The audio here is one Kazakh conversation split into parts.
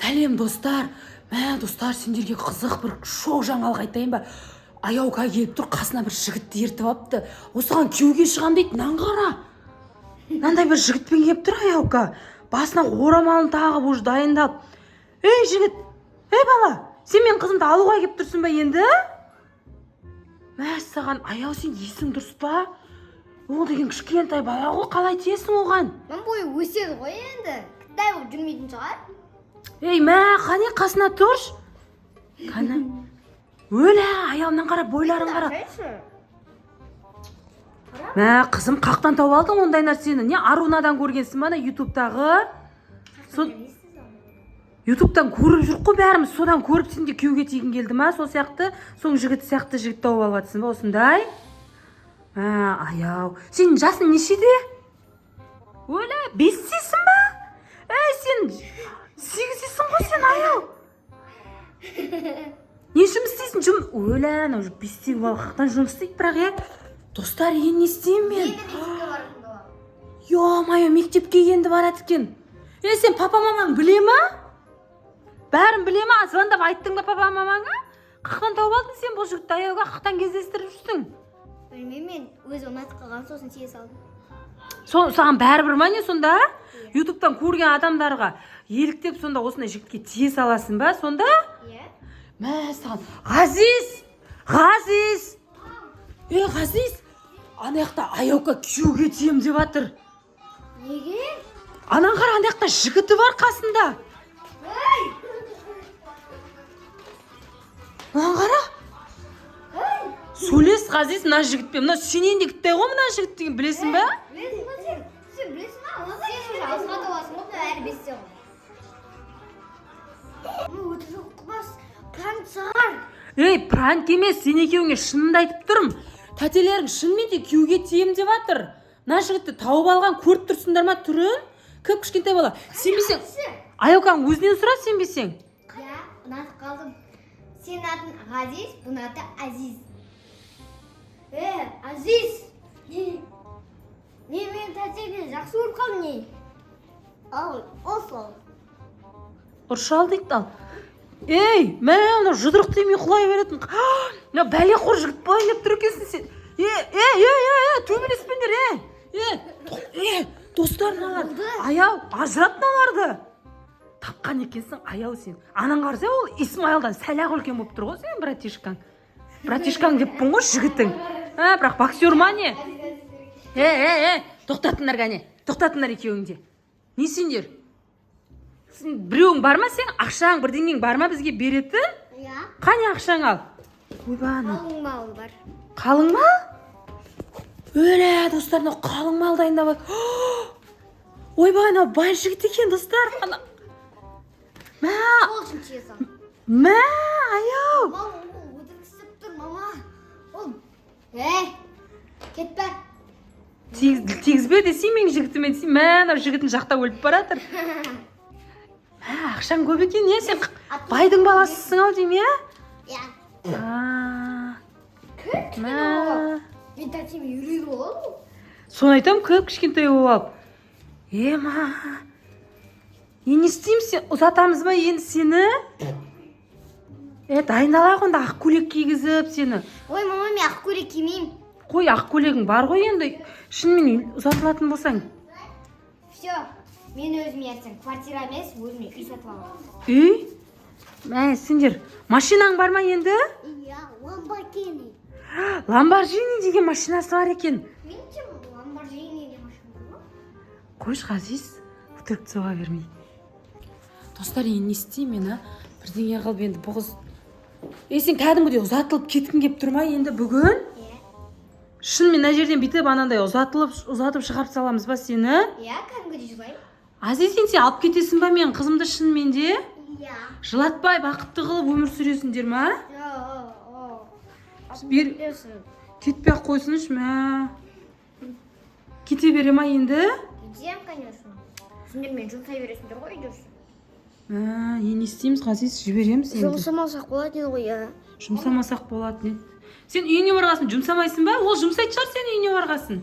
Сәлем достар. Достар, сендерге қызық бір шоу жаңалық айтайын ба? Аяука келіп тұр, қасына бір жігітті ертіп апты. Осыған күйеуге шығам дейді, нан қара. Нандай бір жігітпен келіп тұр Аяука. Басына орамалын тағып, уж дайындап. Ей жігіт, ей бала, сен мен қызымды алуға келіп тұрсың ба енді? Саған, Аяу, сен есің дұрыс па? Ол деген кішкентай бала ғой, қалай тиесің оған? Мен бойы өседі ғой енді. Қытай болып жүрмейтін шығар. Ей, қане қасына тұрш. Қане. Өлә, Аяуымнан қара, бойларын қара. Қызым, қақтан тауып алдың ондай нәрсені? Не Арунадан көргенсің ба, ютубтағы? Ютубтан көріп жүр қой бәріміз, содан көріп сенде күйеуге тегін келді ма? Сол сияқты, соң жігіт сияқты жігіт тауып алып жатсың ба, осындай? Аяу, сенің жасың нешеде? Өлә, 5-сесің ба? Сен 8-сесің ғой сен, Аяу. Не жұмыс істейсің? Өлә, 5-тегі бала қақтан жұмыс істейді бірақ, Достар, не істеймін мен? Ё-майо, мектепке енді барады екен. Сен папа-мамаң біле ма? Бәрін біле ма? Звондап айттың ба папа-мамаңа? Қақтан тауып алдың сен бұл жігітті Аяуға қақтан кездестіріп жүрсің? Білмеймін, мен өзі ұнатып қалған сосын тие салдым. Саған бәрібір ма не сонда? Ютубтан көрген адамдарға еліктеп сонда осындай жігітке тие саласың ба сонда? Иә. Саған, Ғазиз! Ғазиз! Анаяқта Аяука күйеуге тием деп жатыр. Неге? Анан қара, анаяқта жігіті бар қасында. Анан қара. Сөйлес, Ғазиз, мына жігітпен. Мына сенен де кіттай ғой мына жігіт деген, білесің ба? Білесің ба сен? Сен білесің ба? Сен азға толасың ғой, әрі бесте ғой. Өті жоқ қылмас, пранк шығар. Пранк емес, сен екеуіңе шынымды айтып тұрмын. Тәтелерің шынымен де күйеуге тием деп жатыр. Мына жігітті тауып алған, көріп тұрсыңдар ма түрін? Кіп кішкентай бала. Сенбесең, Аяукаң өзінен сұра, сенбесең. Иә, ұнатып қалдым. Сенің атың Ғазиз, бұның аты Азиз. Азиз! Не мен тәтеге жақсы көріп қалдың не? Ал, осыл. Ұршал дейді ал. Ана жұдырық демей құлай беретін. Бәлеқор жігіт болайын деп тұр екенсің сен. Төбелеспеңдер, достар налар. Аяу, ажырап наларды. Тапқан екенсің, Аяу сен. Анаң қарсы, ол Исмайлдан сәл-ақ үлкен болып тұр ғой сен, братишкаң. Братишкаң деппін ғой жігітің. Бірақ боксер ма не? Тоқтатыңдар ғане. Тоқтатыңдар екеуіңде. Не сендер? Біреуің бар ма сен? Ақшаң бірдеңең бар ма бізге беретін? Иә. Қане ақшаң ал? Қалың мал бар. Қалың мал? Достар, қалың мал дайындап бak. Бай жігіт екен, достар. Ол үшін тие сал. Аяу. Мал өтіркісіп тұр, мама. Ол, кетпе. Тегізбе десей мен жігітімен десей, жігітін жақта өліп баратыр. Ақшаң көп екен, сен байдың баласысың ау дейм, Иә. Мен тәтеме үйрейді ол. Соны айтам, көп кішкентай болып. Не істеймін сен? Ұзатамыз ба енді сені? Дайындалайық онда ақ көйлек кигізіп сені. Мама, мен ақ көйлек кимеймін. Қой, ақ көйлегің бар ғой енді. Шынымен ұзатылатын болсаң. Все, мен өзім ертең квартира емес, өзіме үй сатып аламын. Үй? Сендер, машинаң бар ма енді? Иә, Lamborghini. Lamborghini деген машинасы бар екен. Мен Lamborghini деген машина бар. Қойш, Ғазиз, өтірік соға бермей. Достар, не істеймін, бірдеңе қылып енді бұғыз. Сен кәдімгідей ұзатылып кеткің кеп тұр ма енді бүгін? Шынымен мына жерден бүйтіп анандай ұзатып шығарып саламыз ба сені? Иә, кәдімгідей жылаймын. Азиз, сен алып кетесің ба мен қызымды шынымен де? Иә. Жылатпай бақытты қылып өмір сүресіңдер ма? Кетпей-ақ қойсыншы, кете бере ма енді? Кетем, конечно. Сендер мен жұмсай бересіңдер ғой үйдесі. Не істейміз, Ғазиз, жібереміз енді. Жұмсамасақ болады еді ғой, Жұмсамасақ болады не? Сен үйіне барғасын жұмсамайсың ба? Ол жұмсайды шығар сен үйіне барғасын.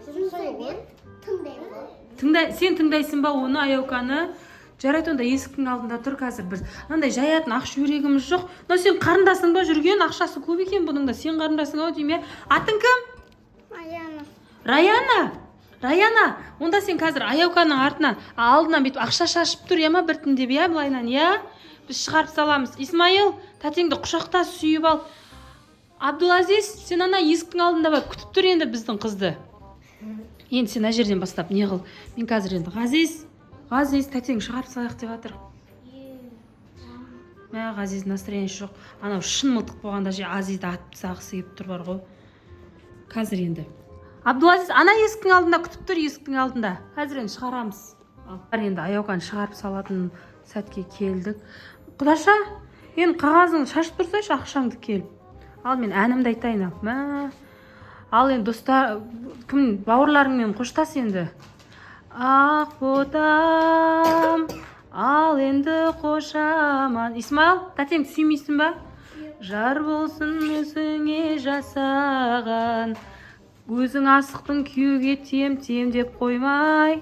Жұмсай мен тыңдаймын ғой. Сен тыңдайсың ба оны, Аяуканы? жарайды, онда есіктің алдында тұр қазір. Біз андай жаятын ақ шүберегіміз жоқ. Но сен қарындасың ба жүрген? Ақшасы көп екен бұның да. Сен қарындасың ау дейме? Атың кім? Раяна. Онда сен қазір Аяуканың артынан алдынан бүйтіп ақша шашып тұр, ема біртіндеп, иә, былайынан, иә? Біз шығарып саламыз. Исмаил, тәтеңді құшақта сүйіп ал. Абдулазиз, сен ана есіктің алдында бар, күтіп тұр енді біздің қызды. Енді сен ана жерден бастап не қыл? Мен қазір енді Ғазиз, тәтең шығарып салайық деп жатыр. Мә, Ғазиз настроениесі жоқ. Анау шын мылтық болғанда же Азизді атып тастағысы келіп тұр бар ғой. Қазір енді. Абдулазиз, ана есіктің алдында күтіп тұр, есіктің алдында. Қазір енді шығарамыз. Енді Аяуканы шығарып салатын сәтке келдік. Құдаша, енді қағазыңды шашып тұрсайшы, ақшаңды келіп. Ал мен әнімді айтайын ал. Мә. Ал енді достар, кім бауырларыңмен қоштас енді. Ақ ботам, ал енді қошаман. Исмаил, тәтеңді сүймейсің ба? Жар болсын өзіңе жасаған, өзің асықтың күйеуге тем деп қоймай,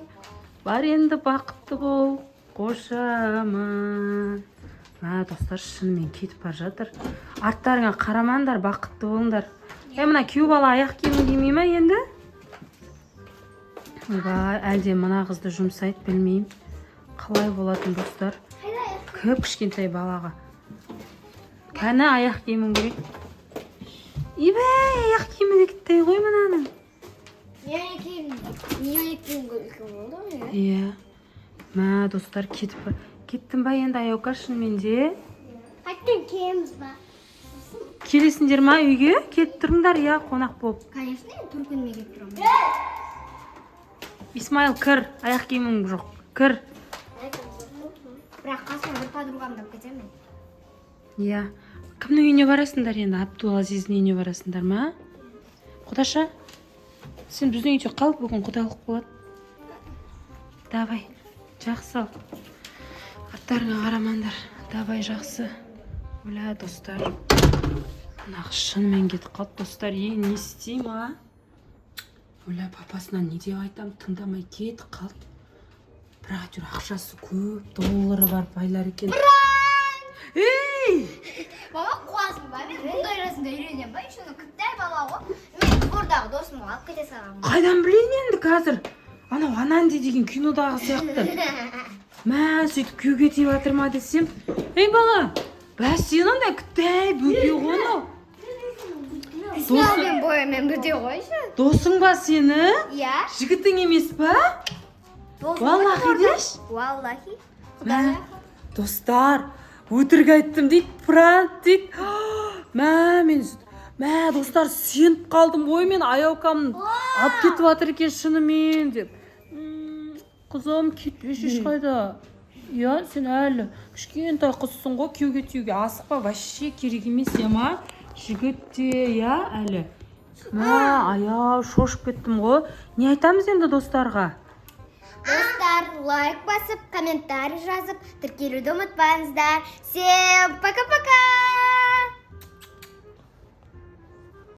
бар енді бақытты бол, қошаман. Достар, шынымен кетіп бар жатыр. Арттарыңа қарамаңдар, бақытты болыңдар. Мына күйеу бала аяқ киімін кимей ма енді? Әлде мына қызды жұмсайды, білмеймін. Қалай болатын достар? Көп кішкентай балаға. Кәні аяқ киімін көрейін. Аяқ киімі де кетті ғой мұнаның. Не аяқ киімін көрейін болды ма? Иә. Достар, кеттім ба енді Аяука шынымен де? Қайттен келеміз ба? Келесіңдер ма үйге? Кетіп тұрыңдар, иә, қонақ болып. Конечно, тұр күніне кетіп тұрамын. Исмаил, кір, аяқ киімің жоқ, кір. Бірақ қасыма бір подругамды алып кетемін. Иә. Кімнің үйіне барасыңдар енді? Абдулазиздің үйіне барасыңдар ма? Құдаша, сен біздің үйде қал, бүгін құдалық болады. Давай, жақсы ал. Аттарыңа қарамаңдар. Давай, жақсы. Бля, достар. Нақ шынымен кетіп қалды, достар. Не істейм, а? Бля, папасына не деп айтам, тыңдамай кетіп қалды. Бірақ әйтеуір ақшасы көп, доллары бар байлар екен. Баба, қуасың ба? Мен мұндай жасында үйренем ба? Үшіні күттай бала ғой. Мен спордағы досымға алып кете саламын. Қайдан білейін енді қазір? Анау Ананди деген кинодағы сияқты. Сөйтіп күйеуге тиіп жатыр ма десем. Бала, сен андай күттай бөтей ғойны. Исмаилмен бойымен бөтей қойшы. Досың ба сені? Иә. Жігітің емес па? Валлахи деш? Валлахи. Достар, өтірік айттым дейді, пранк дейді. Достар, сеніп қалдым ғой, мен Аяукамын алып кетіп жатыр екен шынымен деп. Қызым, кетпеші ешқайда. Иә, сен әлі кішкентай қызсың ғой, күйеуге тиюге асықпа, вообще керек емес, ема. Жігіт те, иә, әлі. Аяу, шошып кеттім ғой. Не айтамыз енді достарға? Достар, лайк басып, комментарий жазып, тіркелуді ұмытпаңыздар. Всем пока-пока!